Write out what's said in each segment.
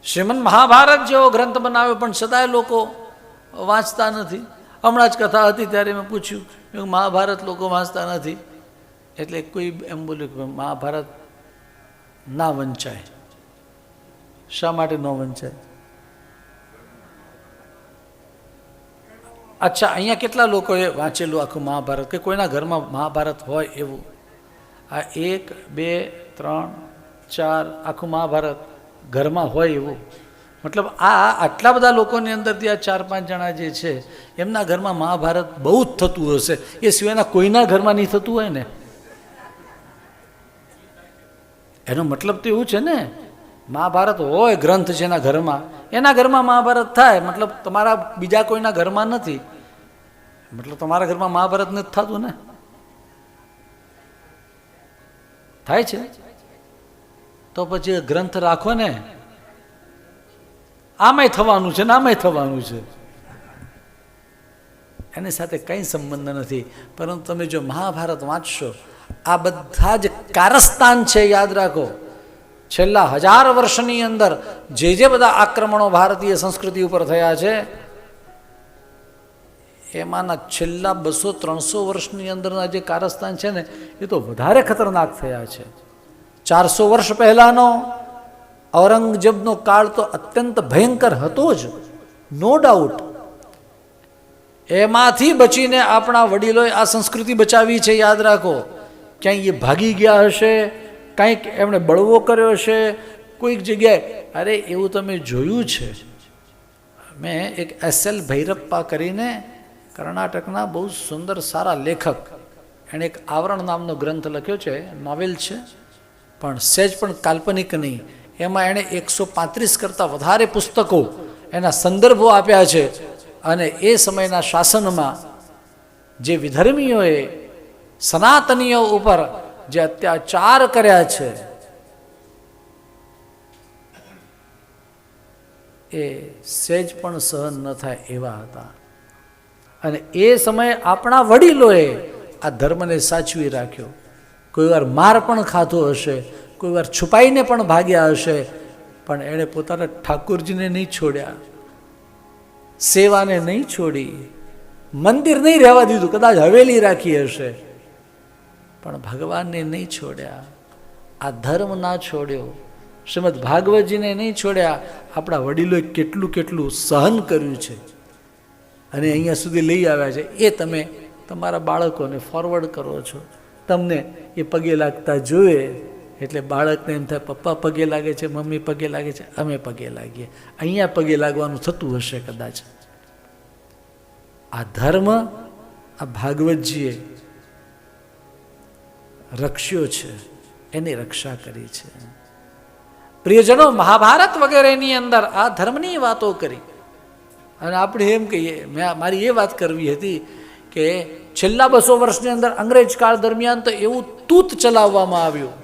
શ્રીમદ મહાભારત જેવો ગ્રંથ બનાવ્યો પણ છતાંય લોકો વાંચતા નથી. હમણાં જ કથા હતી ત્યારે મેં પૂછ્યું કે મહાભારત લોકો વાંચતા નથી, એટલે કોઈ એમ બોલ્યું કે મહાભારત ના વંચાય. શા માટે ન વંચાય? અચ્છા, અહીંયા કેટલા લોકોએ વાંચેલું આખું મહાભારત, કે કોઈના ઘરમાં મહાભારત હોય એવું? આ 1 2 3 4 આખું મહાભારત ઘરમાં હોય એવું? મતલબ આટલા બધા લોકોની અંદરથી આ 4-5 જણા જે છે એમના ઘરમાં મહાભારત બહુ જ થતું હશે. એ સિવાયના કોઈના ઘરમાં નહીં થતું હોય ને. એનો મતલબ તો એવું છે ને, મહાભારત હોય ગ્રંથ જેના ઘરમાં, એના ઘરમાં મહાભારત થાય. મતલબ તમારા બીજા કોઈના ઘરમાં નથી, મતલબ તમારા ઘરમાં મહાભારત નથી થતું ને? થાય છે તો પછી ગ્રંથ રાખો ને. આમાંય થવાનું છે ને આમાંય થવાનું છે, એની સાથે કંઈ સંબંધ નથી. પરંતુ તમે જો મહાભારત વાંચશો, આ બધા જ કારસ્તાન છે. યાદ રાખો, છેલ્લા 1000 વર્ષની અંદર જે બધા આક્રમણો ભારતીય સંસ્કૃતિ ઉપર થયા છે, એમાંના છેલ્લા 200-300 વર્ષની અંદરના જે કારસ્તાન છે ને, એ તો વધારે ખતરનાક થયા છે. 400 વર્ષ પહેલાનો ઔરંગઝેબનો કાળ તો અત્યંત ભયંકર હતો જ, નો ડાઉટ. એમાંથી બચીને આપણા વડીલોએ આ સંસ્કૃતિ બચાવી છે. યાદ રાખો, ક્યાંય એ ભાગી ગયા હશે, કંઈક એમણે બળવો કર્યો હશે કોઈક જગ્યાએ. અરે એવું તમે જોયું છે. મેં એક SL ભૈરપ્પા કરીને કર્ણાટકના બહુ સુંદર સારા લેખક, એણે એક આવરણ નામનો ગ્રંથ લખ્યો છે, નોવેલ છે, પણ સહેજ પણ કાલ્પનિક નહીં. એમાં એણે 135 કરતાં વધારે પુસ્તકો, એના સંદર્ભો આપ્યા છે. અને એ સમયના શાસનમાં જે વિધર્મીઓએ સનાતનીઓ ઉપર જે અત્યાચાર કર્યા છે, એ સહેજ પણ સહન ન થાય એવા હતા. અને એ સમયે આપણા વડીલોએ આ ધર્મને સાચવી રાખ્યો. કોઈ વાર માર પણ ખાધો હશે, કોઈ વાર છુપાઈને પણ ભાગ્યા હશે, પણ એણે પોતાના ઠાકોરજીને નહીં છોડ્યા, સેવાને નહીં છોડી, મંદિર નહીં રહેવા દીધું, કદાચ હવેલી રાખી હશે, પણ ભગવાનને નહીં છોડ્યા, આ ધર્મ ના છોડ્યો, શ્રીમદ ભાગવતજીને નહીં છોડ્યા. આપણા વડીલોએ કેટલું કેટલું સહન કર્યું છે અને અહીંયા સુધી લઈ આવ્યા છે. એ તમે તમારા બાળકોને ફોરવર્ડ કરો છો. તમને એ પગે લાગતા જોઈએ એટલે બાળકને એમ થાય, પપ્પા પગે લાગે છે, મમ્મી પગે લાગે છે, અમે પગે લાગીએ. અહીંયા પગે લાગવાનું થતું હશે કદાચ. આ ધર્મ આ ભાગવતજીએ રક્ષ્યો છે, એની રક્ષા કરી છે. પ્રિયજનો, મહાભારત વગેરેની અંદર આ ધર્મની વાતો કરી. અને આપણે એમ કહીએ, મારી એ વાત કરવી હતી કે છેલ્લા 200 વર્ષની અંદર અંગ્રેજ કાળ દરમિયાન તો એવું તૂત ચલાવવામાં આવ્યું.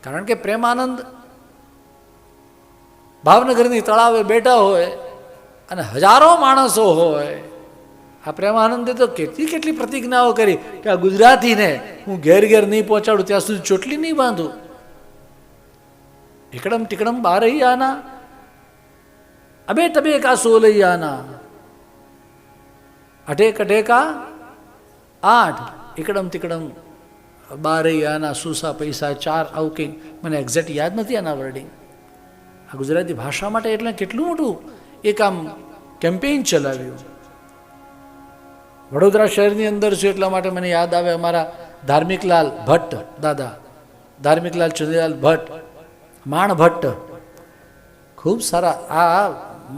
કારણ કે પ્રેમાનંદ ભાવનગરની તળાવે બેઠા હોય અને હજારો માણસો હોય. આ પ્રેમાનંદે તો કેટલી પ્રતિજ્ઞાઓ કરી કે આ ગુજરાતીને હું ઘેર ઘેર નહીં પહોંચાડું ત્યાં સુધી ચોટલી નહીં બાંધું. એકડમ ટીકડમ 12 આના, અબે તબે કા 16 આના, અઢેક અઢેકા 8, એકડમ ટીકડમ 12 આના, સુસા પૈસા 4, આવું કંઈક મને એક્ઝેક્ટ યાદ નથી આના વર્ડિંગ. આ ગુજરાતી ભાષા માટે એટલે કેટલું મોટું એક આમ કેમ્પેઇન ચલાવ્યું. વડોદરા શહેરની અંદર છું એટલા માટે મને યાદ આવે અમારા ધાર્મિકલાલ ભટ્ટ, દાદા ધાર્મિકલાલ ચંદ્રલાલ ભટ્ટ, માણ ભટ્ટ, ખૂબ સારા આ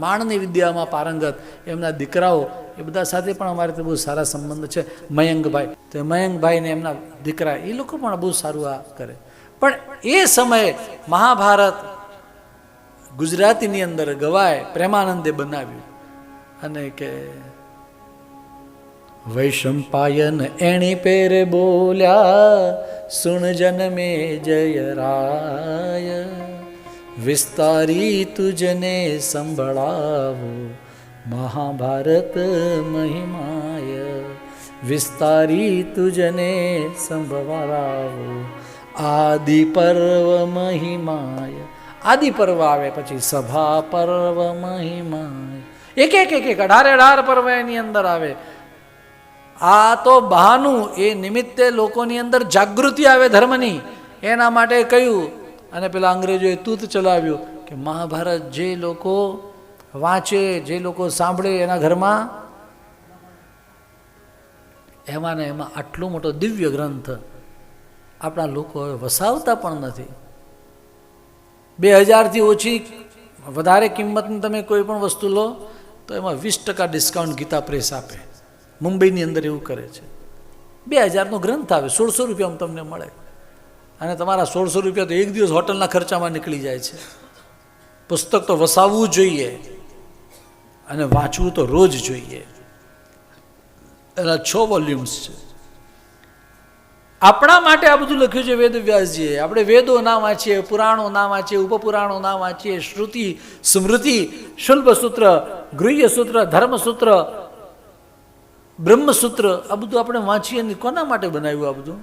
માણની વિદ્યામાં પારંગત. એમના દીકરાઓ એ બધા સાથે પણ અમારે તો બહુ સારા સંબંધ છે. મયંકભાઈ, તો મયંકભાઈ ને એમના દીકરા, એ લોકો પણ બહુ સારું આ કરે. પણ એ સમયે મહાભારત ગુજરાતીની અંદર ગવાય, પ્રેમાનંદે બનાવ્યું. અને કે વૈશંપાયન એણી પેરે બોલ્યા, સુણ જનમે જય રાય, વિસ્તારી તુજને સંભળાવો મહાભારત મહિમાય, વિસ્તારી તુજને સંભળાવો આદિ પર્વ મહિમાય. આદિ પર્વ આવે, પછી સભા પર્વ મહિમા, એક 18 પર્વ એની અંદર આવે. આ તો બહાનું, એ નિમિત્તે લોકોની અંદર જાગૃતિ આવે ધર્મની, એના માટે કહ્યું. અને પેલા અંગ્રેજોએ તૂત ચલાવ્યું કે મહાભારત જે લોકો વાંચે, જે લોકો સાંભળે, એના ઘરમાં એમાં ને એમાં આટલો મોટો દિવ્ય ગ્રંથ આપણા લોકો હવે વસાવતા પણ નથી. 2000થી ઓછી વધારે કિંમતની તમે કોઈ પણ વસ્તુ લો તો એમાં 20% ડિસ્કાઉન્ટ ગીતા પ્રેસ આપે. મુંબઈની અંદર એવું કરે છે. 2000નો ગ્રંથ આવે, 1600 રૂપિયામાં તમને મળે, અને તમારા 1600 રૂપિયા તો એક દિવસ હોટલના ખર્ચામાં નીકળી જાય છે. પુસ્તક તો વસાવવું જોઈએ અને વાંચવું તો રોજ જોઈએ. એના 6 વોલ્યુમ્સ છે. આપણા માટે આ બધું લખ્યું છે વેદવ્યાસજીએ. આપણે વેદો ના વાંચીએ, પુરાણો ના વાંચીએ, ઉપપુરાણો ના વાંચીએ, શ્રુતિ સ્મૃતિ, શુલ્ભસૂત્ર, ગૃહ્યસૂત્ર, ધર્મસૂત્ર, બ્રહ્મસૂત્ર, આ બધું આપણે વાંચીએ. કોના માટે બનાવ્યું આ બધું?